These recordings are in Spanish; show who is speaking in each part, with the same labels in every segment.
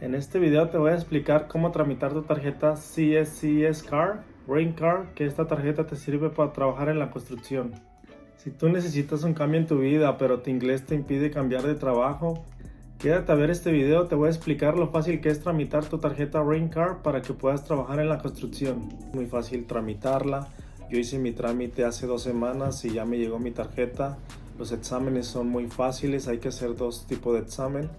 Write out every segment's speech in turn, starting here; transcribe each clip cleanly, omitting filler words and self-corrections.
Speaker 1: En este video te voy a explicar cómo tramitar tu tarjeta CSCS Card, Green Card, que esta tarjeta te sirve para trabajar en la construcción. Si tú necesitas un cambio en tu vida, pero tu inglés te impide cambiar de trabajo, quédate a ver este video. Te voy a explicar lo fácil que es tramitar tu tarjeta Green Card para que puedas trabajar en la construcción. Muy fácil tramitarla. Yo hice mi trámite hace 2 semanas y ya me llegó mi tarjeta. Los exámenes son muy fáciles, hay que hacer 2 tipos de examen.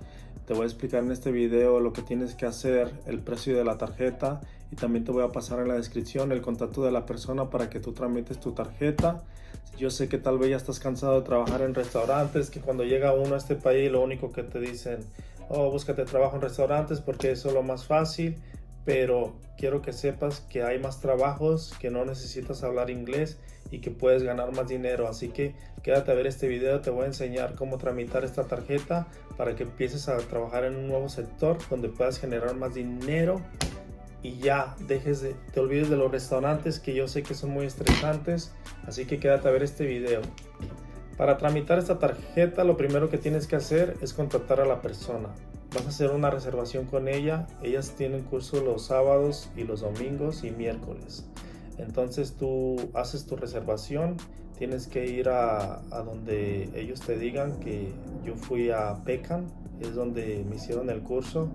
Speaker 1: Te voy a explicar en este video lo que tienes que hacer, el precio de la tarjeta, y también te voy a pasar en la descripción el contacto de la persona para que tú tramites tu tarjeta. Yo sé que tal vez ya estás cansado de trabajar en restaurantes, que cuando llega uno a este país lo único que te dicen, oh, búscate trabajo en restaurantes porque eso es lo más fácil. Pero quiero que sepas que hay más trabajos, que no necesitas hablar inglés y que puedes ganar más dinero. Así que quédate a ver este video. Te voy a enseñar cómo tramitar esta tarjeta para que empieces a trabajar en un nuevo sector donde puedas generar más dinero y ya te olvides de los restaurantes, que yo sé que son muy estresantes. Así que quédate a ver este video. Para tramitar esta tarjeta, lo primero que tienes que hacer es contactar a la persona. Vas a hacer una reservación con ella. Ellas tienen curso los sábados y los domingos y miércoles. Entonces tú haces tu reservación. Tienes que ir a donde ellos te digan. Que yo fui a Pecan, es donde me hicieron el curso.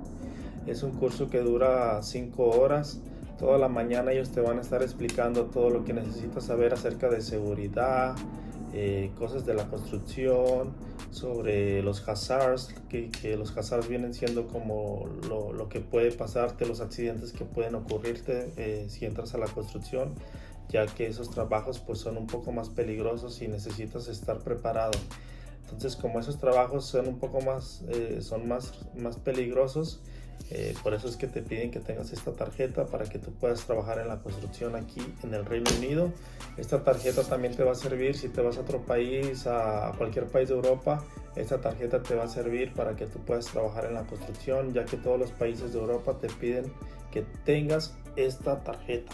Speaker 1: Es un curso que dura 5 horas. Toda la mañana ellos te van a estar explicando todo lo que necesitas saber acerca de seguridad, cosas de la construcción, sobre los hazards, que los hazards vienen siendo como lo que puede pasarte, los accidentes que pueden ocurrirte si entras a la construcción, ya que esos trabajos pues son un poco más peligrosos y necesitas estar preparado. Entonces, como esos trabajos son un poco más, más peligrosos, por eso es que te piden que tengas esta tarjeta para que tú puedas trabajar en la construcción aquí en el Reino Unido. Esta tarjeta también te va a servir si te vas a otro país, a cualquier país de Europa. Esta tarjeta te va a servir para que tú puedas trabajar en la construcción, ya que todos los países de Europa te piden que tengas esta tarjeta.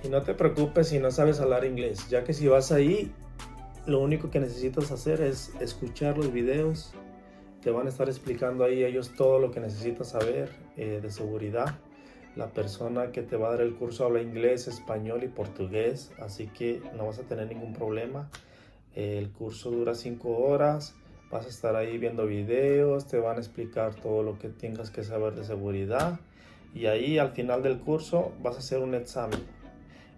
Speaker 1: Y no te preocupes si no sabes hablar inglés, ya que si vas ahí, lo único que necesitas hacer es escuchar los videos. Te van a estar explicando ahí ellos todo lo que necesitas saber de seguridad. La persona que te va a dar el curso habla inglés, español y portugués, así que no vas a tener ningún problema. El curso dura 5 horas. Vas a estar ahí viendo videos, te van a explicar todo lo que tengas que saber de seguridad. Y ahí al final del curso vas a hacer un examen.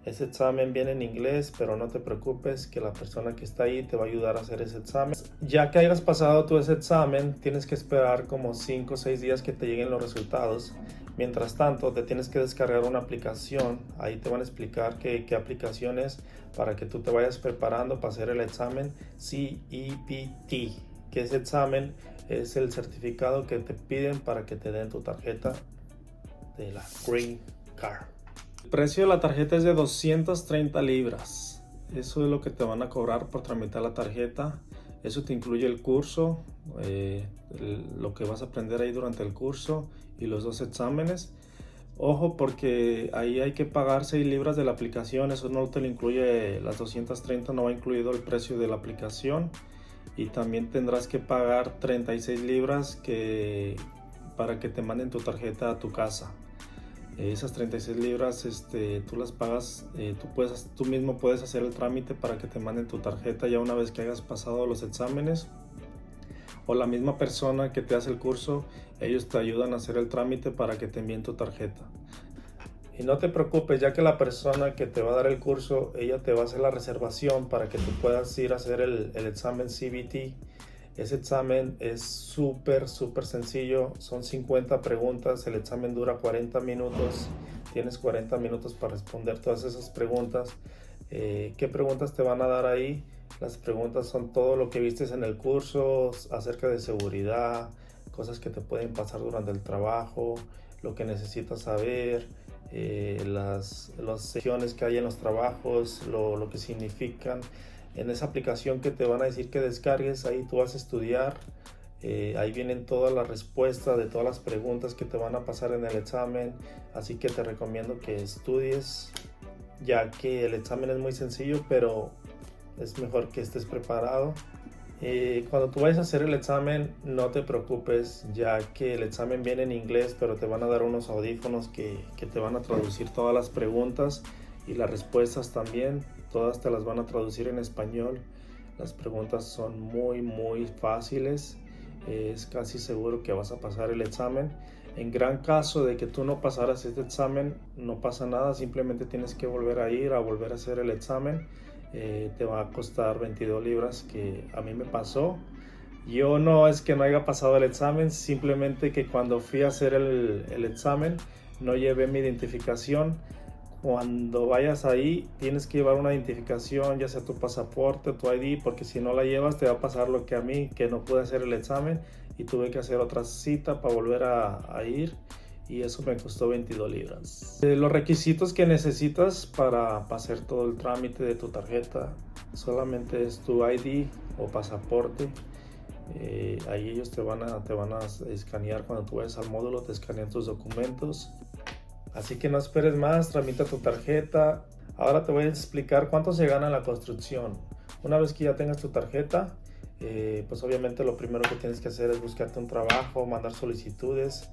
Speaker 1: Ese examen viene en inglés, pero no te preocupes, que la persona que está ahí te va a ayudar a hacer ese examen. Ya que hayas pasado tú ese examen, tienes que esperar como 5 o 6 días que te lleguen los resultados. Mientras tanto, te tienes que descargar una aplicación. Ahí te van a explicar qué aplicación es para que tú te vayas preparando para hacer el examen CEPT, que ese examen es el certificado que te piden para que te den tu tarjeta de la Green Card. El precio de la tarjeta es de 230 libras. Eso es lo que te van a cobrar por tramitar la tarjeta. Eso te incluye el curso, lo que vas a aprender ahí durante el curso y los 2 exámenes. Ojo, porque ahí hay que pagar 6 libras de la aplicación. Eso no te lo incluye, las 230 no va incluido el precio de la aplicación. Y también tendrás que pagar 36 libras para que te manden tu tarjeta a tu casa. Esas 36 libras tú las pagas, tú mismo puedes hacer el trámite para que te manden tu tarjeta ya una vez que hayas pasado los exámenes, o la misma persona que te hace el curso, ellos te ayudan a hacer el trámite para que te envíen tu tarjeta. Y no te preocupes, ya que la persona que te va a dar el curso, ella te va a hacer la reservación para que tú puedas ir a hacer el examen CBT. Ese examen es súper sencillo, son 50 preguntas, el examen dura 40 minutos, tienes 40 minutos para responder todas esas preguntas. ¿Qué preguntas te van a dar ahí? Las preguntas son todo lo que vistes en el curso, acerca de seguridad, cosas que te pueden pasar durante el trabajo, lo que necesitas saber, las secciones que hay en los trabajos, lo que significan. En esa aplicación que te van a decir que descargues, ahí tú vas a estudiar. Ahí vienen todas las respuestas de todas las preguntas que te van a pasar en el examen. Así que te recomiendo que estudies, ya que el examen es muy sencillo, pero es mejor que estés preparado. Cuando tú vayas a hacer el examen, no te preocupes, ya que el examen viene en inglés, pero te van a dar unos audífonos que te van a traducir todas las preguntas y las respuestas también. Todas te las van a traducir en español. Las preguntas son muy fáciles. Es casi seguro que vas a pasar el examen. En gran caso de que tú no pasaras este examen, no pasa nada, simplemente tienes que volver a volver a hacer el examen. Te va a costar 22 libras, que a mí me pasó. Yo no es que no haya pasado el examen, simplemente que cuando fui a hacer el examen no llevé mi identificación. Cuando vayas ahí tienes que llevar una identificación, ya sea tu pasaporte o tu ID, porque si no la llevas te va a pasar lo que a mí, que no pude hacer el examen y tuve que hacer otra cita para volver a ir, y eso me costó 22 libras. Los requisitos que necesitas para hacer todo el trámite de tu tarjeta solamente es tu ID o pasaporte. Ahí ellos te van a escanear cuando tú vayas al módulo, te escanean tus documentos. Así que no esperes más, tramita tu tarjeta. Ahora te voy a explicar cuánto se gana en la construcción. Una vez que ya tengas tu tarjeta, pues obviamente lo primero que tienes que hacer es buscarte un trabajo, mandar solicitudes.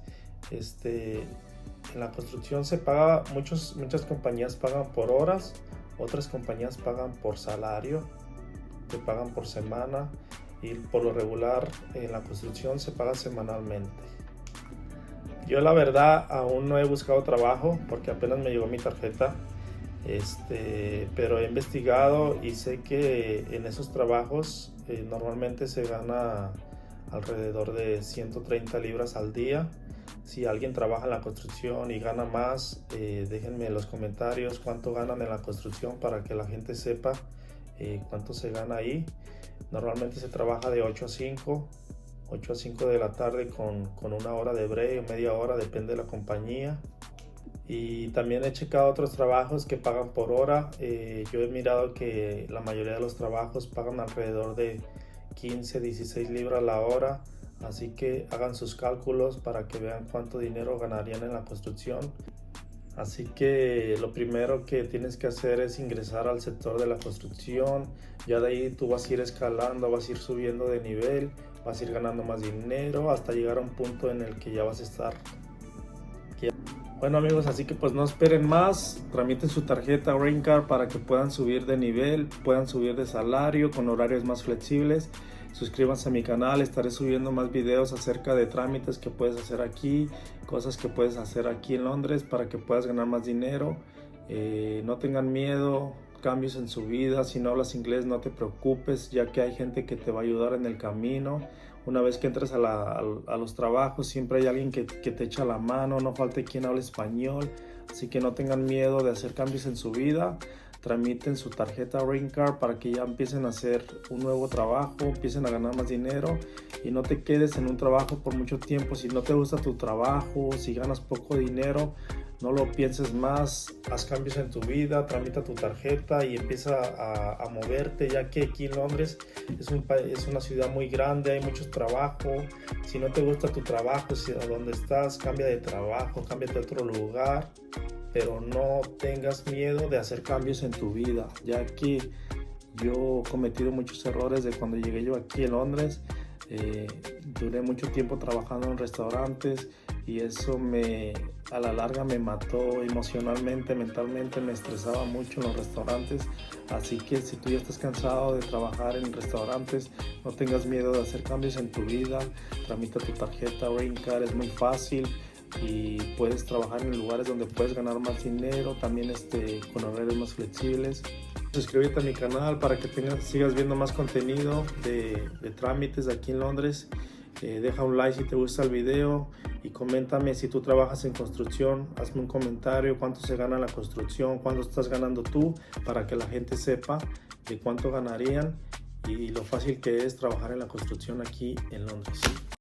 Speaker 1: En la construcción se paga, muchas compañías pagan por horas, otras compañías pagan por salario, te pagan por semana, y por lo regular en la construcción se paga semanalmente. Yo la verdad aún no he buscado trabajo porque apenas me llegó mi tarjeta, pero he investigado y sé que en esos trabajos normalmente se gana alrededor de 130 libras al día. Si alguien trabaja en la construcción y gana más, déjenme en los comentarios cuánto ganan en la construcción para que la gente sepa cuánto se gana ahí. Normalmente se trabaja de 8 a 5 de la tarde con una hora de break, media hora, depende de la compañía. Y también he checado otros trabajos que pagan por hora. Yo he mirado que la mayoría de los trabajos pagan alrededor de 15-16 libras la hora. Así que hagan sus cálculos para que vean cuánto dinero ganarían en la construcción. Así que lo primero que tienes que hacer es ingresar al sector de la construcción. Ya de ahí tú vas a ir escalando, vas a ir subiendo de nivel, vas a ir ganando más dinero hasta llegar a un punto en el que ya vas a estar. Bueno amigos, así que pues no esperen más, tramiten su tarjeta Green Card para que puedan subir de nivel, puedan subir de salario con horarios más flexibles. Suscríbanse a mi canal, estaré subiendo más videos acerca de trámites que puedes hacer aquí, cosas que puedes hacer aquí en Londres para que puedas ganar más dinero. No tengan miedo, cambios en su vida. Si no hablas inglés no te preocupes, ya que hay gente que te va a ayudar en el camino. Una vez que entres a los trabajos siempre hay alguien que te echa la mano, no falta quien hable español, así que no tengan miedo de hacer cambios en su vida. Tramiten su tarjeta Green Card para que ya empiecen a hacer un nuevo trabajo, empiecen a ganar más dinero y no te quedes en un trabajo por mucho tiempo. Si no te gusta tu trabajo, si ganas poco dinero, no lo pienses más, haz cambios en tu vida, tramita tu tarjeta y empieza a moverte, ya que aquí en Londres es una ciudad muy grande, hay mucho trabajo. Si no te gusta tu trabajo, si a donde estás, cambia de trabajo, cámbiate a otro lugar. Pero no tengas miedo de hacer cambios en tu vida, ya que yo he cometido muchos errores de cuando llegué yo aquí en Londres. Duré mucho tiempo trabajando en restaurantes y eso a la larga me mató emocionalmente, mentalmente, me estresaba mucho en los restaurantes. Así que si tú ya estás cansado de trabajar en restaurantes, no tengas miedo de hacer cambios en tu vida. Tramita tu tarjeta Green Card, es muy fácil y puedes trabajar en lugares donde puedes ganar más dinero, también con horarios más flexibles. Suscríbete a mi canal para que sigas viendo más contenido de trámites aquí en Londres. Deja un like si te gusta el video y coméntame si tú trabajas en construcción. Hazme un comentario cuánto se gana en la construcción, cuánto estás ganando tú, para que la gente sepa de cuánto ganarían y lo fácil que es trabajar en la construcción aquí en Londres.